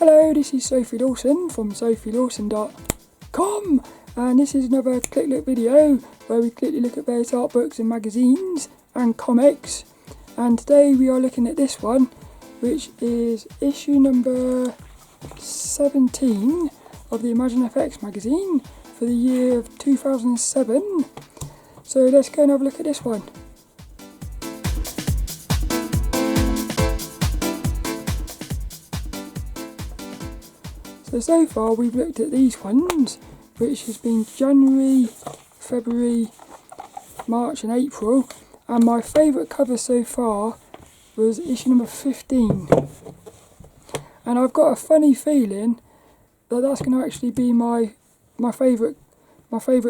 Hello, this is Sophie Lawson from sophielawson.com, and this is another Click Look video where we quickly look at various art books and magazines and comics. And today we are looking at this one, which is issue number 17 of the ImagineFX magazine for the year of 2007. So let's go and have a look at this one. So far we've looked at these ones, which has been January, February, March and April, and my favourite cover so far was issue number 15. And I've got a funny feeling that that's going to actually be my favourite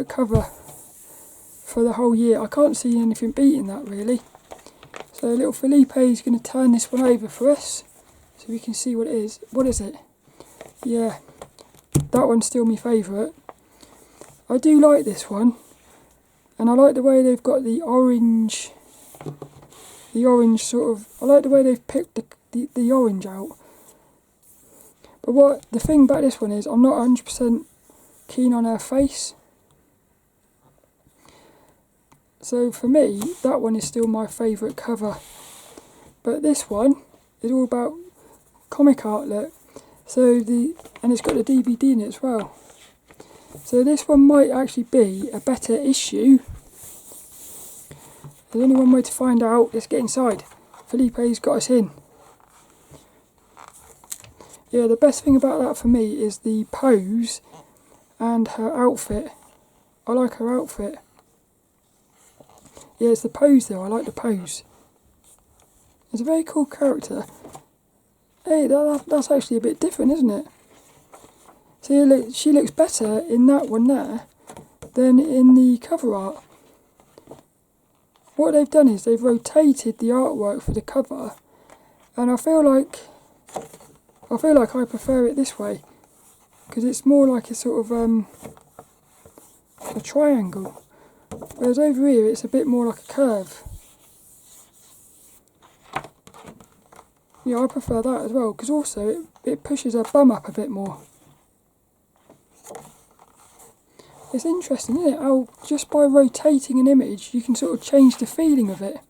cover for the whole year. I can't see anything beating that really. So little Felipe is going to turn this one over for us so we can see what it is. What is it? Yeah, that one's still my favourite. I do like this one, and I like the way they've got the orange sort of, I like the way they've picked the orange out. But what the thing about this one is, I'm not 100% keen on her face. So for me, that one is still my favourite cover. But this one is all about comic art, look. And it's got a DVD in it as well. So this one might actually be a better issue. There's only one way to find out. Let's get inside. Felipe's got us in. Yeah, the best thing about that for me is the pose and her outfit. I like her outfit. Yeah, it's the pose though. I like the pose. It's a very cool character. Hey, that's actually a bit different, isn't it? See, look, she looks better in that one there than in the cover art. What they've done is they've rotated the artwork for the cover, and I feel like I prefer it this way because it's more like a sort of a triangle, whereas over here it's a bit more like a curve. Yeah, I prefer that as well, because also it pushes her bum up a bit more. It's interesting, isn't it, how just by rotating an image you can sort of change the feeling of it.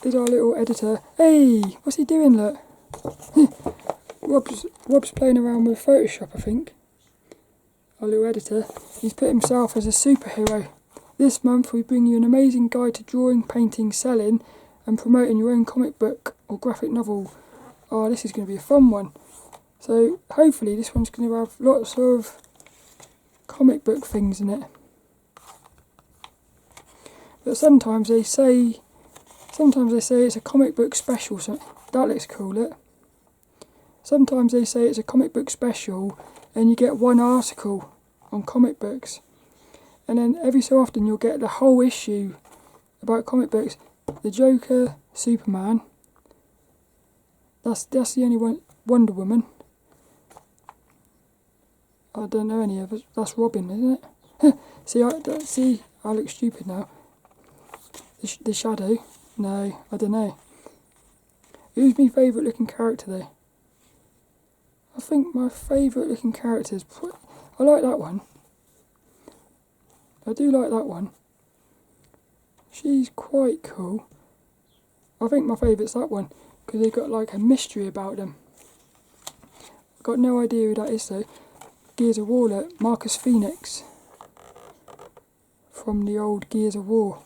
There's our little editor. Hey, what's he doing, look? Rob's playing around with Photoshop, I think. Our little editor. He's put himself as a superhero. This month we bring you an amazing guide to drawing, painting, selling and promoting your own comic book or graphic novel. Oh, this is going to be a fun one. So hopefully this one's going to have lots of comic book things in it. But sometimes they say it's a comic book special, so that looks cool, look. Sometimes they say it's a comic book special and you get one article on comic books. And then every so often you'll get the whole issue about comic books. The Joker, Superman. That's the only one. Wonder Woman. I don't know any of it. That's Robin, isn't it? See, I look stupid now. The Shadow. No, I don't know. Who's my favourite looking character though? I think my favourite looking character is... I like that one. I do like that one. She's quite cool. I think my favourite's that one because they've got like a mystery about them. I've got no idea who that is though. Gears of War, look, Marcus Phoenix from the old Gears of War.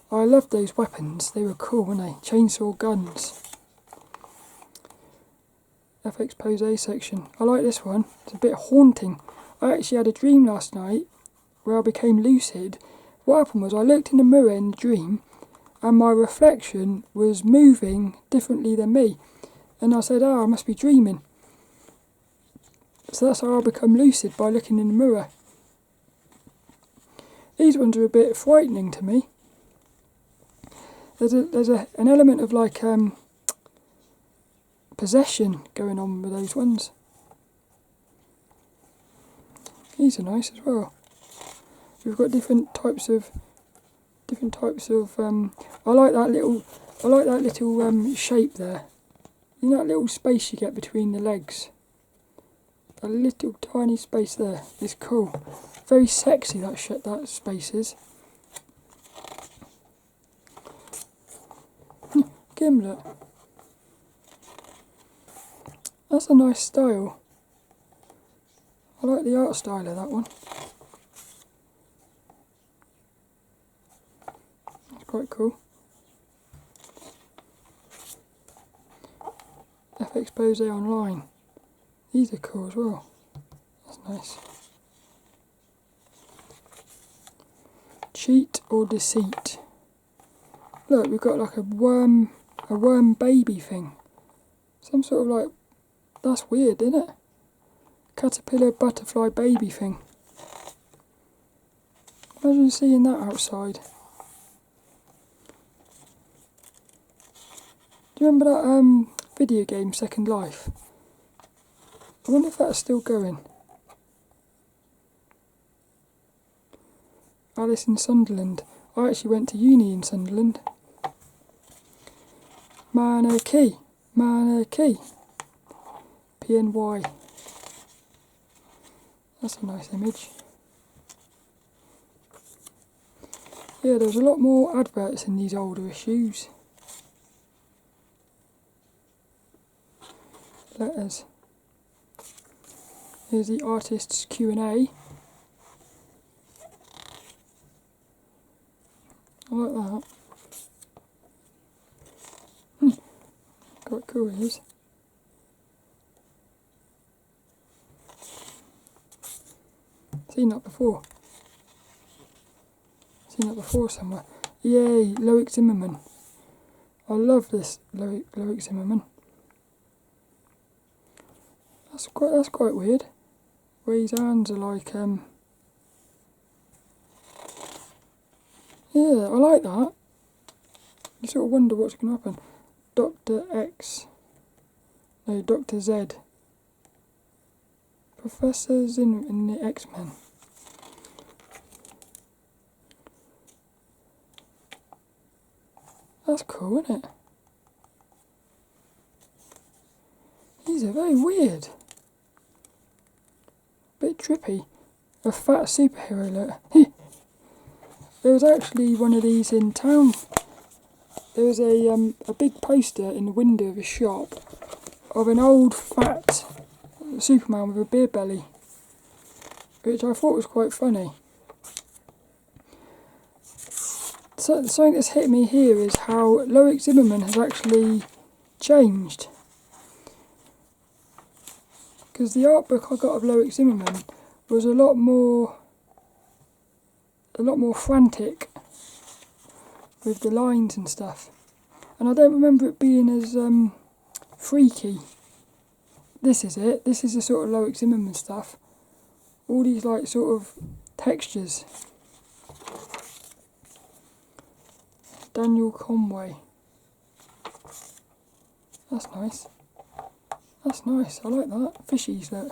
I loved those weapons. They were cool, weren't they? Chainsaw guns. FXPosé section. I like this one. It's a bit haunting. I actually had a dream last night where I became lucid. What happened was I looked in the mirror in the dream and my reflection was moving differently than me. And I said, I must be dreaming. So that's how I become lucid, by looking in the mirror. These ones are a bit frightening to me. There's an element of like possession going on with those ones. These are nice as well. We've got different types of I like that little I like that little shape there. You know that little space you get between the legs? A little tiny space there. It's cool. Very sexy that space is. Gimlet. That's a nice style. I like the art style of that one. That's quite cool. FXPosé online. These are cool as well. That's nice. Cheat or deceit. Look, we've got like a worm baby thing. Some sort of like, that's weird, isn't it? Caterpillar butterfly baby thing. Imagine seeing that outside. Do you remember that video game Second Life? I wonder if that's still going. Alice in Sunderland. I actually went to uni in Sunderland. Manakee. PNY. That's a nice image. Yeah, there's a lot more adverts in these older issues. Letters. Here's the artist's Q&A. I like that. Quite cool it is. Seen that before. Seen that before somewhere. Yay, Loic Zimmermann. I love this Loic Zimmermann. That's quite weird. Where his hands are like yeah, I like that. You sort of wonder what's going to happen. Dr. Z. Professor Zinn in the X-Men. That's cool, isn't it? These are very weird. Bit trippy. A fat superhero look. There was actually one of these in town. There was a big poster in the window of a shop of an old fat Superman with a beer belly, which I thought was quite funny. So, something that's hit me here is how Loic Zimmermann has actually changed. Because the art book I got of Loic Zimmermann was a lot more frantic with the lines and stuff, and I don't remember it being as freaky. This is it. This is the sort of Loic Zimmermann stuff. All these like sort of textures. Daniel Conway. That's nice. That's nice. I like that. Fishies, look.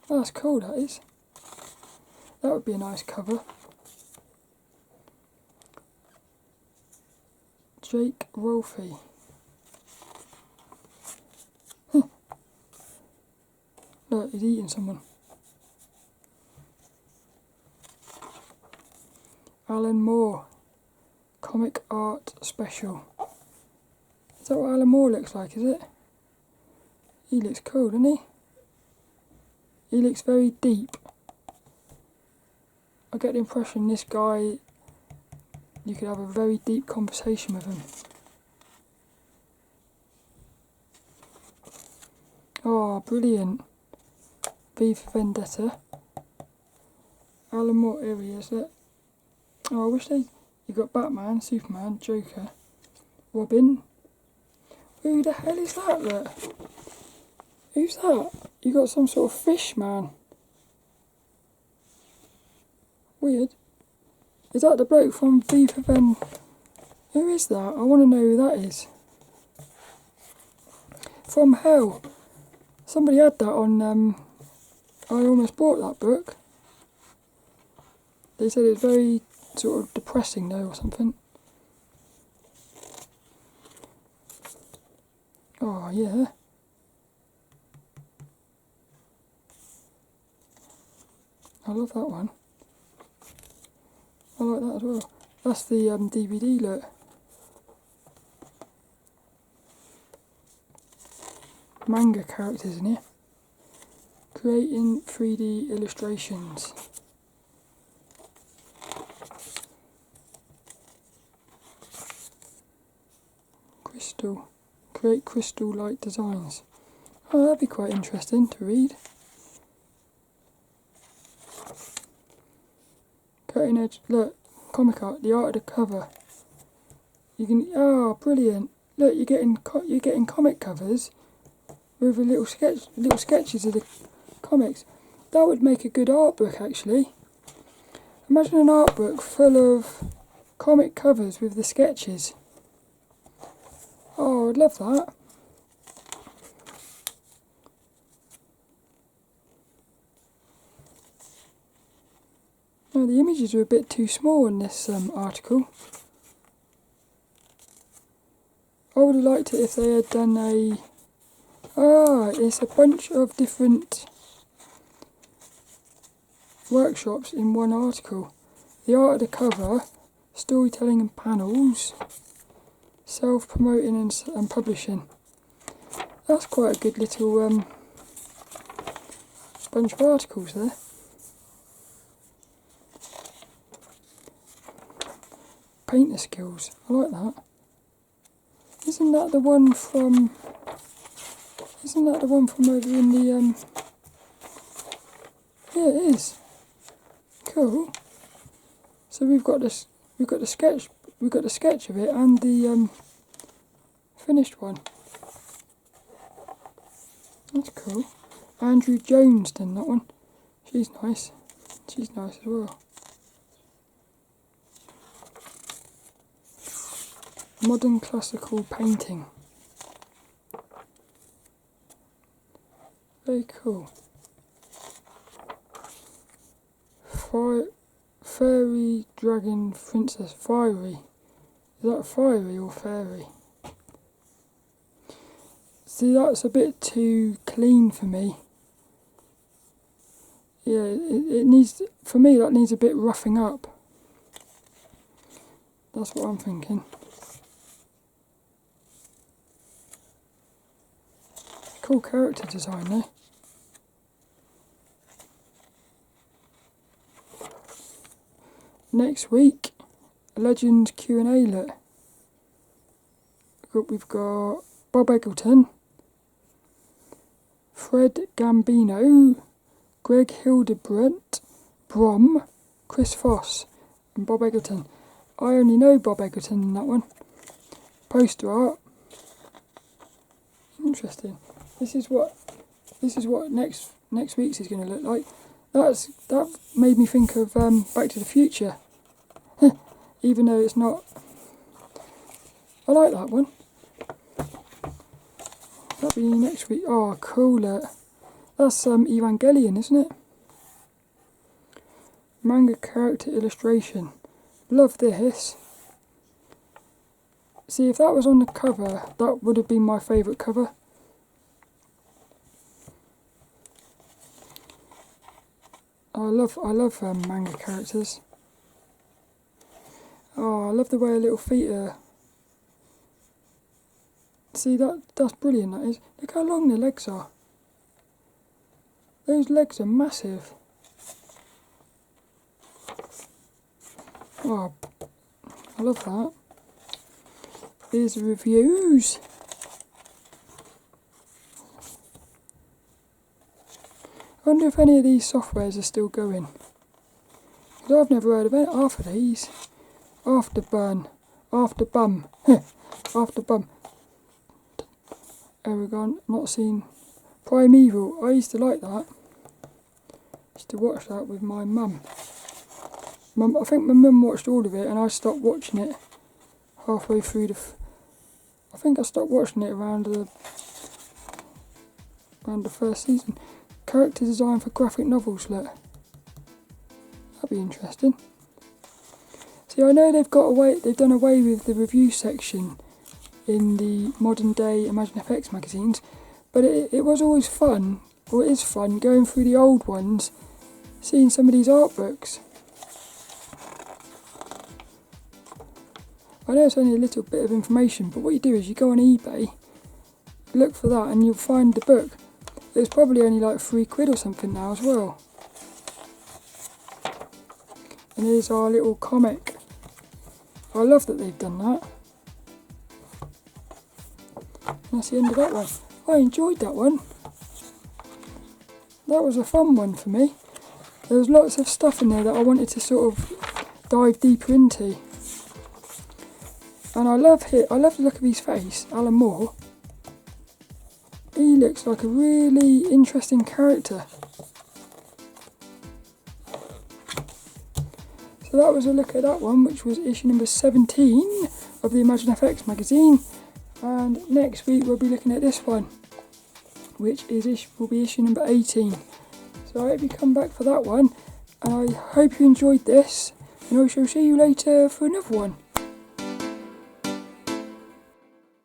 That's cool, that is. That would be a nice cover. Jake Rolfe. Look, he's eating someone. Alan Moore. Comic Art Special. Is that what Alan Moore looks like, is it? He looks cool, doesn't he? He looks very deep. I get the impression this guy, you could have a very deep conversation with him. Oh, brilliant. V for Vendetta. Alan Moore, here he is, look. Oh, I wish you got Batman, Superman, Joker, Robin. Who the hell is that, look? Who's that? You got some sort of fish, man. Weird. Is that the bloke from V for Vendetta? Who is that? I want to know who that is. From Hell. Somebody had that on, I almost bought that book. They said it's very sort of depressing though or something. Oh yeah. I love that one. I like that as well. That's the DVD look. Manga characters in here. Creating 3D illustrations. Crystal. Create crystal-like designs. Oh, that'd be quite interesting to read. Cutting edge. Look, comic art. The art of the cover. You can. Oh, brilliant! Look, you're getting comic covers with little sketches of the comics. That would make a good art book, actually. Imagine an art book full of comic covers with the sketches. Oh, I'd love that. No, the images are a bit too small in this article. I would have liked it if they had done a... Ah, it's a bunch of different workshops in one article. The art of the cover, storytelling and panels, self-promoting and publishing. That's quite a good little bunch of articles there. Painter skills, I like that. Isn't that the one from over in the yeah, it is. Cool. So we've got the sketch of it and the finished one. That's cool. Andrew Jones done that one. She's nice. She's nice as well. Modern classical painting. Very cool. Fairy dragon princess. Fiery. Is that fiery or fairy? See, that's a bit too clean for me. Yeah, it needs, for me that needs a bit roughing up. That's what I'm thinking. Cool character design though. Next week, Legends Q&A look. We've got Bob Eggleton, Fred Gambino, Greg Hildebrandt, Brom, Chris Foss and Bob Eggleton. I only know Bob Eggleton in that one. Poster art. Interesting. This is what next week's is going to look like. That made me think of Back to the Future, even though it's not. I like that one. That'll be next week. Oh, cool! That's Evangelion, isn't it? Manga character illustration. Love this. See, if that was on the cover, that would have been my favourite cover. I love manga characters. Oh, I love the way her little feet are. See, that's brilliant, that is. Look how long their legs are. Those legs are massive. Oh, I love that. Here's the reviews. I wonder if any of these softwares are still going. Because I've never heard of it. Half of these. Afterbum. Afterbum. Aragon, not seen. Primeval. I used to like that. Used to watch that with my mum. I think my mum watched all of it and I stopped watching it halfway through I think I stopped watching it around the first season. Character design for graphic novels, look. That'd be interesting. See, I know they've done away with the review section in the modern day ImagineFX magazines, but it was always fun, or it is fun, going through the old ones, seeing some of these art books. I know it's only a little bit of information, but what you do is you go on eBay, look for that, and you'll find the book. It's probably only like £3 or something now as well. And here's our little comic. I love that they've done that. And that's the end of that one. I enjoyed that one. That was a fun one for me. There was lots of stuff in there that I wanted to sort of dive deeper into. And I love the look of his face, Alan Moore. He looks like a really interesting character. So that was a look at that one, which was issue number 17 of the ImagineFX magazine. And next week we'll be looking at this one, which will be issue number 18. So I hope you come back for that one, and I hope you enjoyed this, and I shall see you later for another one.